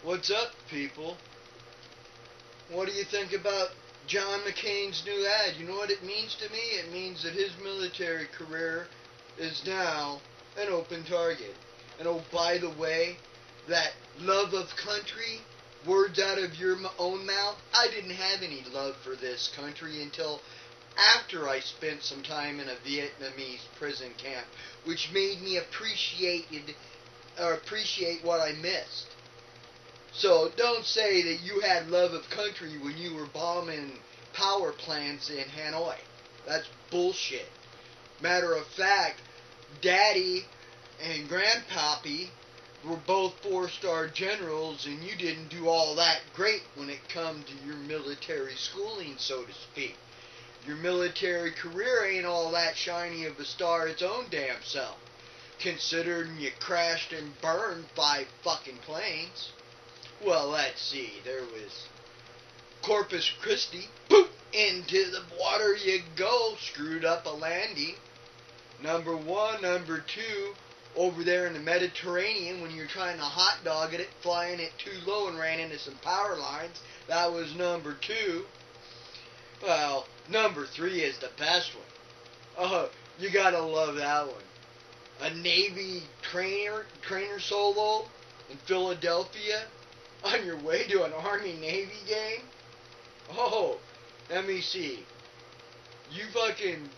What's up, people? What do you think about John McCain's new ad? You know what it means to me? It means that his military career is now an open target. And oh, by the way, that love of country, words out of your own mouth, I didn't have any love for this country until after I spent some time in a Vietnamese prison camp, which made me appreciate what I missed. So don't say that you had love of country when you were bombing power plants in Hanoi. That's bullshit. Matter of fact, Daddy and Grandpappy were both 4-star generals, and you didn't do all that great when it come to your military schooling, so to speak. Your military career ain't all that shiny of a star its own damn self, considering you crashed and burned 5 fucking planes. Well, let's see. There was Corpus Christi. Boop! Into the water you go. Screwed up a landing. Number 1. Number 2. Over there in the Mediterranean, when you're trying to hot dog it, flying it too low and ran into some power lines. That was number 2. Well, number 3 is the best one. Oh, you gotta love that one. A Navy trainer solo in Philadelphia on your way to an Army-Navy game? Oh, let me see. You fucking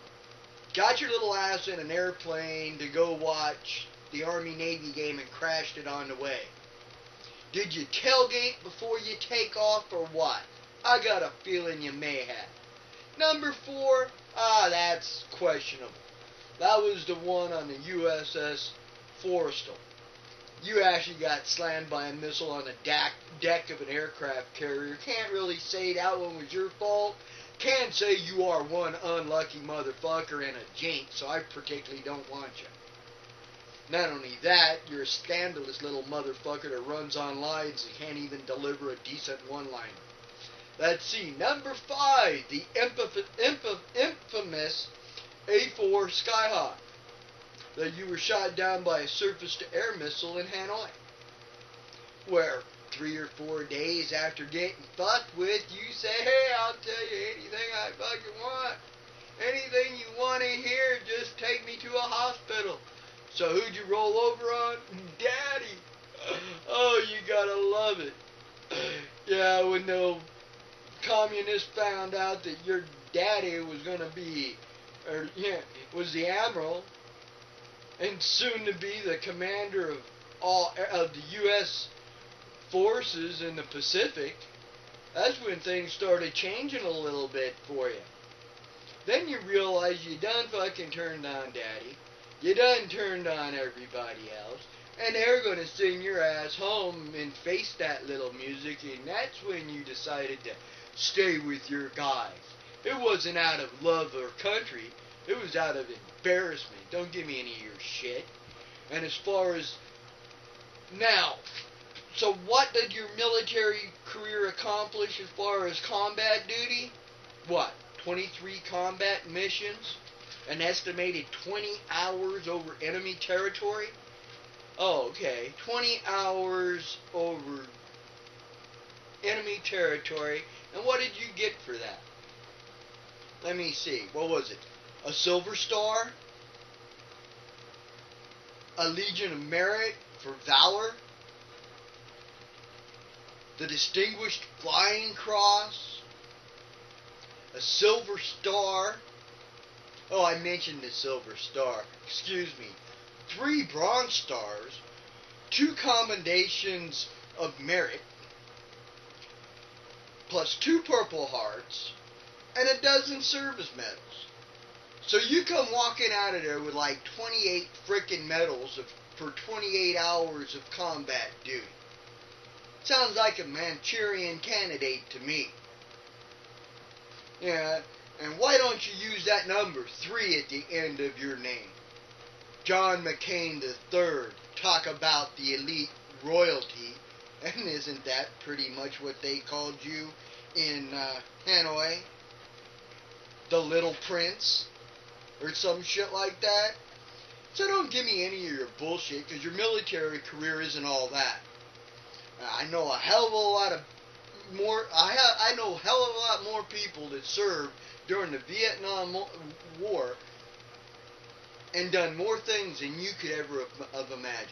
got your little ass in an airplane to go watch the Army-Navy game and crashed it on the way. Did you tailgate before you take off or what? I got a feeling you may have. Number 4, that's questionable. That was the one on the USS Forrestal. You actually got slammed by a missile on the deck of an aircraft carrier. Can't really say that one was your fault. Can say you are one unlucky motherfucker and a jinx, so I particularly don't want you. Not only that, you're a scandalous little motherfucker that runs on lines and can't even deliver a decent one-liner. Let's see, number 5, the infamous A-4 Skyhawk. That you were shot down by a surface-to-air missile in Hanoi, where 3 or 4 days after getting fucked with, you say, hey, I'll tell you anything I fucking want. Anything you want to hear, just take me to a hospital. So who'd you roll over on? Daddy. Oh, you gotta love it. Yeah, when the communists found out that your daddy was gonna be, was the admiral, and soon to be the commander of all of the U.S. forces in the Pacific, that's when things started changing a little bit for you. Then you realize you done fucking turned on Daddy, you done turned on everybody else, and they're gonna send your ass home and face that little music, and that's when you decided to stay with your guys. It wasn't out of love or country. It was out of embarrassment. Don't give me any of your shit. And as far as now, so what did your military career accomplish as far as combat duty? What? 23 combat missions? An estimated 20 hours over enemy territory? Oh, okay. 20 hours over enemy territory. And what did you get for that? Let me see. What was it? A Silver Star, a Legion of Merit for Valor, the Distinguished Flying Cross, a Silver Star. Oh, I mentioned the Silver Star. Excuse me. 3 Bronze Stars, 2 Commendations of Merit, plus 2 Purple Hearts, and a dozen service medals. So you come walking out of there with like 28 frickin' medals for 28 hours of combat duty. Sounds like a Manchurian candidate to me. Yeah, and why don't you use that number 3 at the end of your name? John McCain III. Talk about the elite royalty. And isn't that pretty much what they called you in Hanoi? The Little Prince? Or some shit like that. So don't give me any of your bullshit, because your military career isn't all that. I know a hell of a lot of more. I know a hell of a lot more people that served during the Vietnam War and done more things than you could ever have imagined.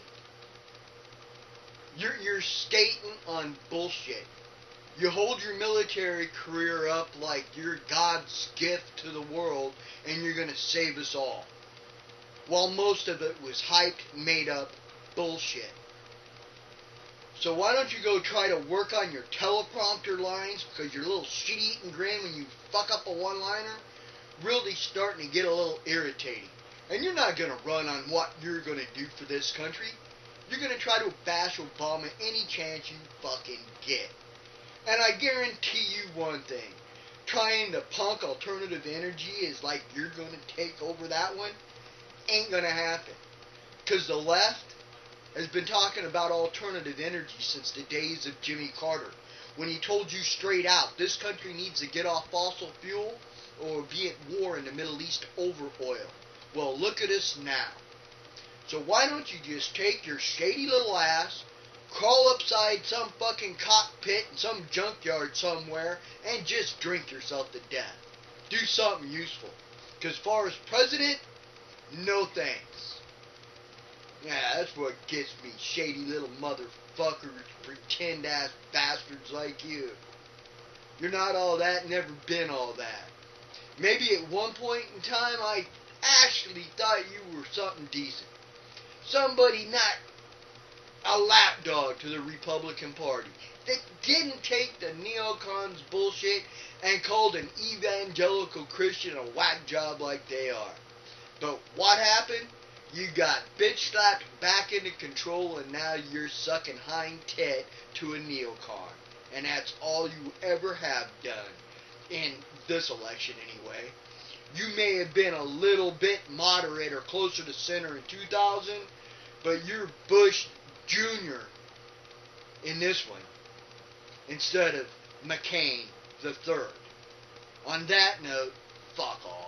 You're skating on bullshit. You hold your military career up like you're God's gift to the world and you're going to save us all. While most of it was hyped, made up bullshit. So why don't you go try to work on your teleprompter lines, because your little shit-eating grin when you fuck up a one-liner really starting to get a little irritating. And you're not going to run on what you're going to do for this country. You're going to try to bash Obama any chance you fucking get. And I guarantee you one thing. Trying to punk alternative energy is like you're going to take over that one. Ain't going to happen. Because the left has been talking about alternative energy since the days of Jimmy Carter, when he told you straight out, this country needs to get off fossil fuel or be at war in the Middle East over oil. Well, look at us now. So why don't you just take your shady little ass, crawl upside some fucking cockpit in some junkyard somewhere, and just drink yourself to death. Do something useful. Because as far as president, no thanks. Yeah, that's what gets me, shady little motherfuckers, pretend-ass bastards like you. You're not all that, never been all that. Maybe at one point in time I actually thought you were something decent. Somebody not a lapdog to the Republican Party that didn't take the neocons' bullshit and called an evangelical Christian a whack job like they are. But what happened? You got bitch slapped back into control, and now you're sucking hind tit to a neocon. And that's all you ever have done in this election anyway. You may have been a little bit moderate or closer to center in 2000, but you're Bush Jr. in this one instead of McCain the third. On that note, fuck off.